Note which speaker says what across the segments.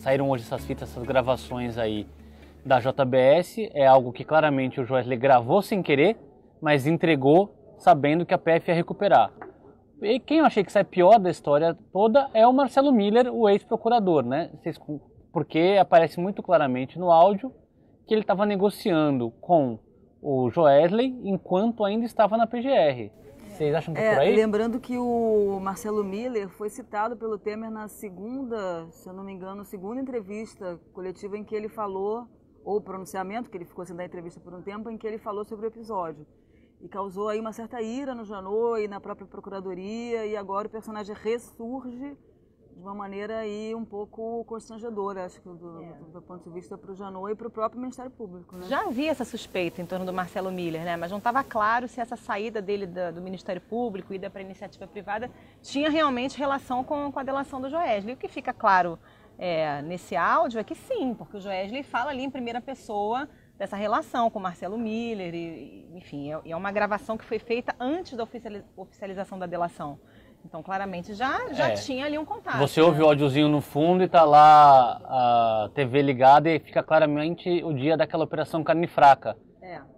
Speaker 1: saíram hoje essas fitas, essas gravações aí da JBS, é algo que claramente o Joesley gravou sem querer, mas entregou sabendo que a PF ia recuperar. E quem eu achei que sai pior da história toda é o Marcelo Miller, o ex-procurador, né? Porque aparece muito claramente no áudio que ele estava negociando com o Joesley enquanto ainda estava na PGR. Vocês acham que é por aí?
Speaker 2: Lembrando que o Marcelo Miller foi citado pelo Temer na segunda, se eu não me engano, segunda entrevista coletiva em que ele falou, ou pronunciamento, que ele ficou sem dar entrevista por um tempo, em que ele falou sobre o episódio. E causou aí uma certa ira no Janot e na própria Procuradoria, e agora o personagem ressurge de uma maneira aí um pouco constrangedora, acho que do ponto de vista para o Janot e para o próprio Ministério Público, né?
Speaker 3: Já havia essa suspeita em torno do Marcelo Miller, né? Mas não estava claro se essa saída dele do Ministério Público, ida para a iniciativa privada, tinha realmente relação com a delação do Joesley. O que fica claro nesse áudio é que sim, porque o Joesley fala ali em primeira pessoa dessa relação com o Marcelo Miller, enfim, é uma gravação que foi feita antes da oficialização da delação. Então, claramente, já tinha ali um contato.
Speaker 1: Você ouve o áudiozinho no fundo e tá lá a TV ligada e fica claramente o dia daquela operação Carne Fraca,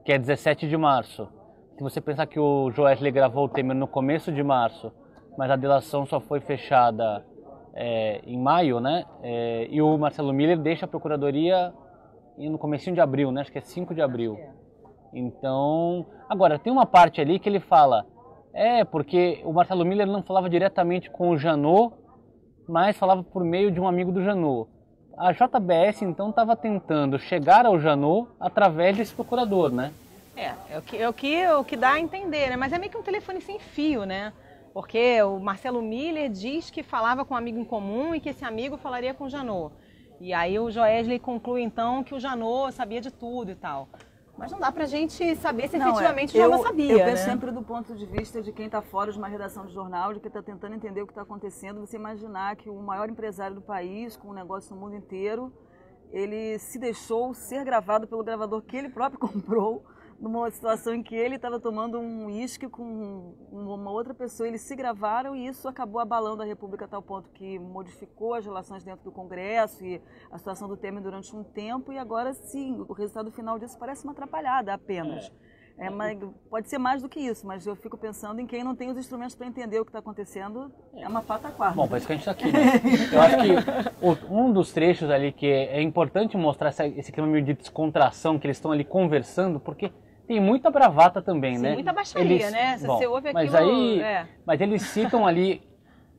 Speaker 1: que é 17 de março. Se você pensar que o Joesley gravou o Temer no começo de março, mas a delação só foi fechada em maio, né? E o Marcelo Miller deixa a Procuradoria no comecinho de abril, né? Acho que é 5 de abril. Então, agora, tem uma parte ali que ele fala... porque o Marcelo Miller não falava diretamente com o Janot, mas falava por meio de um amigo do Janot. A JBS, então, estava tentando chegar ao Janot através desse procurador, né?
Speaker 3: É o que dá a entender, né? Mas é meio que um telefone sem fio, né? Porque o Marcelo Miller diz que falava com um amigo em comum e que esse amigo falaria com o Janot. E aí o Joesley conclui, então, que o Janot sabia de tudo e tal. Mas não dá pra gente saber se efetivamente o Janot sabia,
Speaker 2: Eu penso
Speaker 3: né?
Speaker 2: sempre do ponto de vista de quem está fora de uma redação de jornal, de quem está tentando entender o que está acontecendo. Você imaginar que o maior empresário do país, com um negócio no mundo inteiro, ele se deixou ser gravado pelo gravador que ele próprio comprou, numa situação em que ele estava tomando um uísque com uma outra pessoa, eles se gravaram e isso acabou abalando a República a tal ponto que modificou as relações dentro do Congresso e a situação do Temer durante um tempo, e agora sim, o resultado final disso parece uma atrapalhada apenas. Mas pode ser mais do que isso, mas eu fico pensando em quem não tem os instrumentos para entender o que está acontecendo, é uma pataquada.
Speaker 1: Bom, por isso que a gente está aqui, né? Eu acho que um dos trechos ali que é importante mostrar esse clima meio de descontração, que eles estão ali conversando, porque tem muita bravata também,
Speaker 3: Sim,
Speaker 1: né?
Speaker 3: muita baixaria, né? Se você ouve aquilo...
Speaker 1: Mas eles citam ali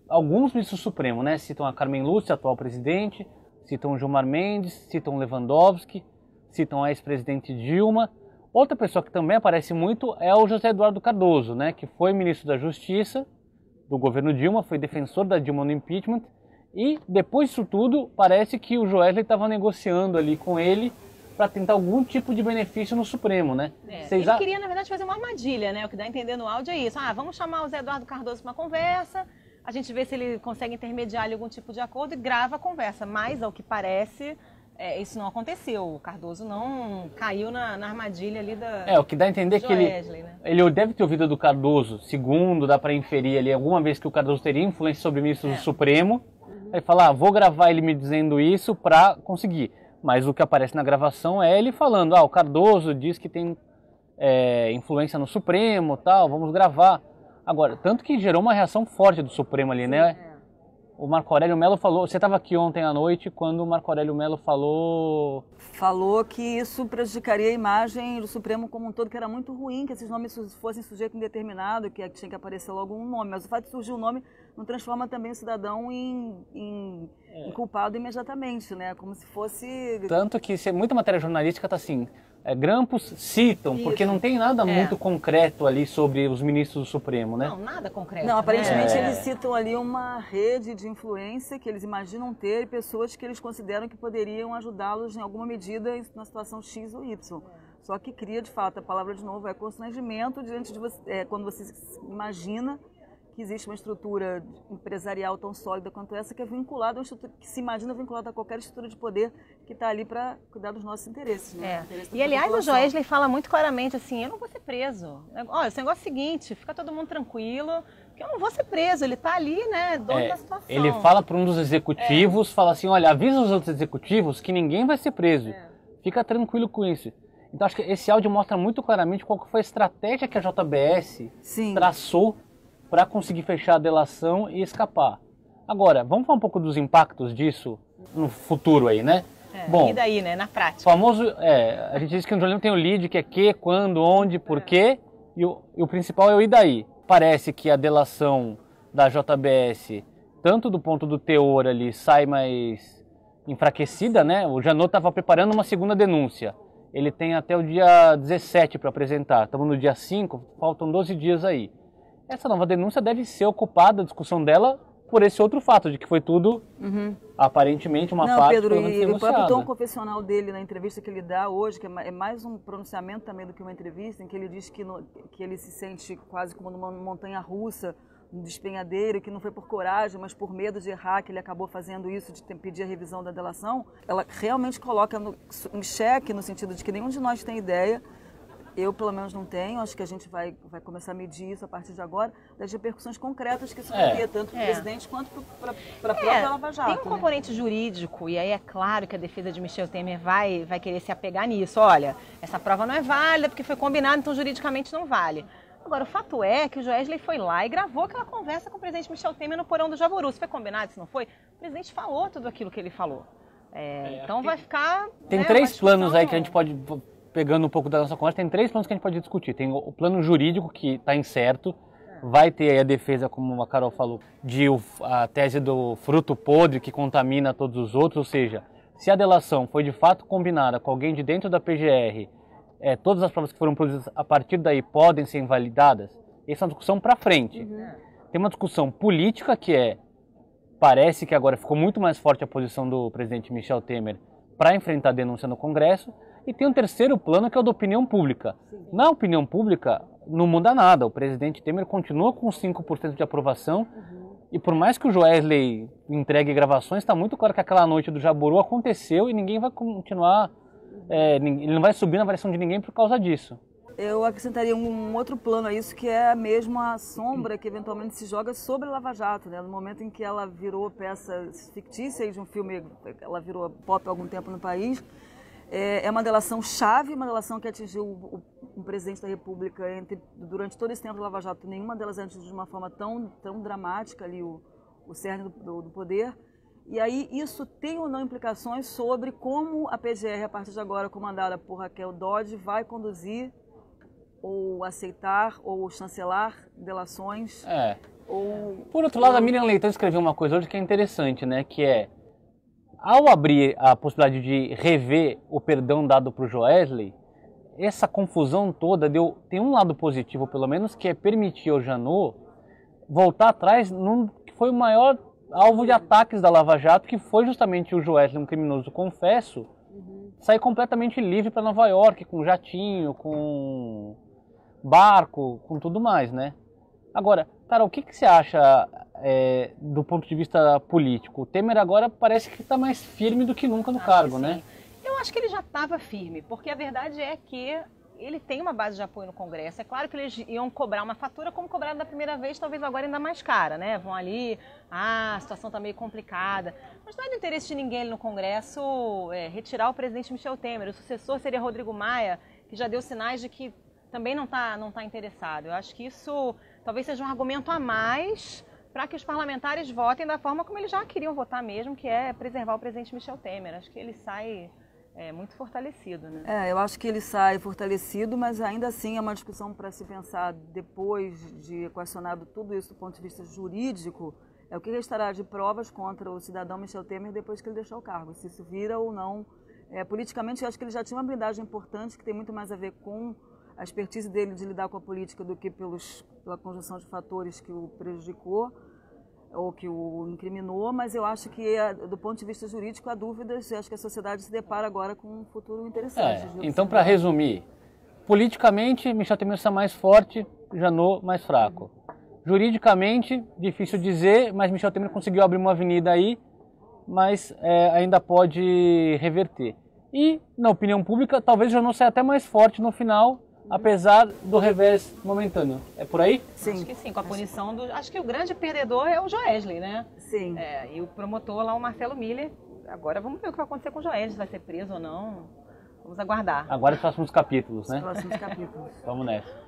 Speaker 1: alguns ministros do Supremo, né? Citam a Carmen Lúcia, atual presidente, citam o Gilmar Mendes, citam o Lewandowski, citam a ex-presidente Dilma. Outra pessoa que também aparece muito é o José Eduardo Cardoso, né? Que foi ministro da Justiça do governo Dilma, foi defensor da Dilma no impeachment. E depois disso tudo, parece que o Joesley estava negociando ali com ele para tentar algum tipo de benefício no Supremo, né?
Speaker 3: Ele queria, na verdade, fazer uma armadilha, né? O que dá a entender no áudio é isso. Vamos chamar o Zé Eduardo Cardoso para uma conversa, a gente vê se ele consegue intermediar ali algum tipo de acordo e grava a conversa. Mas, ao que parece, isso não aconteceu. O Cardoso não caiu na armadilha ali
Speaker 1: o que dá a entender que ele deve ter ouvido do Cardoso, segundo dá para inferir ali, alguma vez que o Cardoso teria influência sobre ministros do Supremo, aí fala, vou gravar ele me dizendo isso para conseguir. Mas o que aparece na gravação é ele falando, o Cardoso diz que tem influência no Supremo, tal, vamos gravar. Agora, tanto que gerou uma reação forte do Supremo ali, né? O Marco Aurélio Mello falou, você estava aqui ontem à noite quando o Marco Aurélio Mello falou...
Speaker 2: Falou que isso prejudicaria a imagem do Supremo como um todo, que era muito ruim que esses nomes fossem sujeito indeterminado, que tinha que aparecer logo um nome. Mas o fato de surgir um nome não transforma também o cidadão em culpado imediatamente, né? Como se fosse...
Speaker 1: Tanto que muita matéria jornalística está assim... grampos citam, porque não tem nada muito concreto ali sobre os ministros do Supremo, né?
Speaker 3: Não, nada concreto.
Speaker 2: Não, aparentemente eles citam ali uma rede de influência que eles imaginam ter e pessoas que eles consideram que poderiam ajudá-los em alguma medida na situação X ou Y. Só que cria, de fato, a palavra de novo é constrangimento diante de você, quando você imagina que existe uma estrutura empresarial tão sólida quanto essa, que é vinculada a uma estrutura, que se imagina vinculada a qualquer estrutura de poder que está ali para cuidar dos nossos interesses. Né?
Speaker 3: E aliás, o Joesley fala muito claramente assim, eu não vou ser preso. Olha, esse negócio é o seguinte, fica todo mundo tranquilo, porque eu não vou ser preso, ele está ali, né, dono da situação.
Speaker 1: Ele fala para um dos executivos, fala assim, olha, avisa os outros executivos que ninguém vai ser preso, fica tranquilo com isso. Então acho que esse áudio mostra muito claramente qual foi a estratégia que a JBS traçou para conseguir fechar a delação e escapar. Agora, vamos falar um pouco dos impactos disso no futuro aí, né?
Speaker 3: Bom, e daí, né, na prática?
Speaker 1: Famoso, a gente diz que no jornalismo tem o lead, que é que, quando, onde, porquê, e o principal é o e daí. Parece que a delação da JBS, tanto do ponto do teor ali, sai mais enfraquecida, né? O Janot estava preparando uma segunda denúncia. Ele tem até o dia 17 para apresentar. Estamos no dia 5, faltam 12 dias aí. Essa nova denúncia deve ser ocupada, a discussão dela, por esse outro fato, de que foi tudo, aparentemente, uma parte
Speaker 2: Pedro,
Speaker 1: pelo menos
Speaker 2: e o próprio tom
Speaker 1: negociada.
Speaker 2: confessional dele na entrevista que ele dá hoje, que é mais um pronunciamento também do que uma entrevista, em que ele diz que ele se sente quase como numa montanha russa, um despenhadeiro, que não foi por coragem, mas por medo de errar, que ele acabou fazendo isso, de pedir a revisão da delação. Ela realmente coloca em xeque, no sentido de que nenhum de nós tem ideia. Eu, pelo menos, não tenho. Acho que a gente vai começar a medir isso a partir de agora, das repercussões concretas que isso teria, tanto para o presidente quanto para a própria Lava Jato.
Speaker 3: Tem um componente jurídico, e aí é claro que a defesa de Michel Temer vai querer se apegar nisso. Olha, essa prova não é válida porque foi combinado, então juridicamente não vale. Agora, o fato é que o Joesley foi lá e gravou aquela conversa com o presidente Michel Temer no porão do Jaburu. Se foi combinado, se não foi, o presidente falou tudo aquilo que ele falou. Então vai ficar...
Speaker 1: Tem três planos aí que a gente pode... Pegando um pouco da nossa conversa, tem três planos que a gente pode discutir. Tem o plano jurídico, que está incerto, vai ter aí a defesa, como a Carol falou, de a tese do fruto podre que contamina todos os outros, ou seja, se a delação foi de fato combinada com alguém de dentro da PGR, todas as provas que foram produzidas a partir daí podem ser invalidadas. Essa é uma discussão para frente. Tem uma discussão política que parece que agora ficou muito mais forte a posição do presidente Michel Temer para enfrentar a denúncia no Congresso. E tem um terceiro plano, que é o da opinião pública. Na opinião pública, não muda nada. O presidente Temer continua com 5% de aprovação. E por mais que o Joesley entregue gravações, está muito claro que aquela noite do Jaburu aconteceu e ninguém vai continuar... ele não vai subir na avaliação de ninguém por causa disso.
Speaker 2: Eu acrescentaria um outro plano a isso, que é mesmo a sombra que eventualmente se joga sobre a Lava Jato, né? No momento em que ela virou peça fictícia de um filme, ela virou pop há algum tempo no país. É uma delação chave, uma delação que atingiu o presidente da República durante todo esse tempo da Lava Jato. Nenhuma delas atingiu de uma forma tão dramática ali o cerne do poder. E aí isso tem ou não implicações sobre como a PGR, a partir de agora, comandada por Raquel Dodge, vai conduzir ou aceitar ou chancelar delações.
Speaker 1: Por outro lado, a Miriam Leitão escreveu uma coisa hoje que é interessante, né? Que ao abrir a possibilidade de rever o perdão dado para o Joesley, essa confusão toda tem um lado positivo, pelo menos, que é permitir ao Janot voltar atrás que foi o maior alvo de ataques da Lava Jato, que foi justamente o Joesley, um criminoso confesso, sair completamente livre para Nova York, com jatinho, com barco, com tudo mais, né? Agora, cara, o que você acha do ponto de vista político? O Temer agora parece que está mais firme do que nunca no cargo, né?
Speaker 3: Eu acho que ele já estava firme, porque a verdade é que ele tem uma base de apoio no Congresso. É claro que eles iam cobrar uma fatura como cobraram da primeira vez, talvez agora ainda mais cara, né? Vão ali, a situação está meio complicada. Mas não é do interesse de ninguém ali no Congresso retirar o presidente Michel Temer. O sucessor seria Rodrigo Maia, que já deu sinais de que também não tá interessado. Eu acho que isso talvez seja um argumento a mais para que os parlamentares votem da forma como eles já queriam votar mesmo, que é preservar o presidente Michel Temer. Acho que ele sai muito fortalecido, né?
Speaker 2: Eu acho que ele sai fortalecido, mas ainda assim é uma discussão para se pensar depois de equacionado tudo isso do ponto de vista jurídico, o que restará de provas contra o cidadão Michel Temer depois que ele deixar o cargo, se isso vira ou não. Politicamente, eu acho que ele já tinha uma blindagem importante que tem muito mais a ver com a expertise dele de lidar com a política do que pela conjunção de fatores que o prejudicou ou que o incriminou, mas eu acho que, do ponto de vista jurídico, há dúvidas, e acho que a sociedade se depara agora com um futuro interessante.
Speaker 1: Então, para resumir, politicamente, Michel Temer está mais forte, Janot mais fraco. Juridicamente, difícil dizer, mas Michel Temer conseguiu abrir uma avenida aí, mas ainda pode reverter. E, na opinião pública, talvez o Janot saia até mais forte no final, apesar do revés momentâneo. É por aí?
Speaker 3: Sim. Acho que sim, com a punição do... Acho que o grande perdedor é o Joesley, né?
Speaker 2: Sim.
Speaker 3: E o promotor lá, o Marcelo Miller. Agora vamos ver o que vai acontecer com o Joesley, se vai ser preso ou não. Vamos aguardar.
Speaker 1: Agora os próximos capítulos, né?
Speaker 2: Os próximos capítulos.
Speaker 1: Vamos nessa.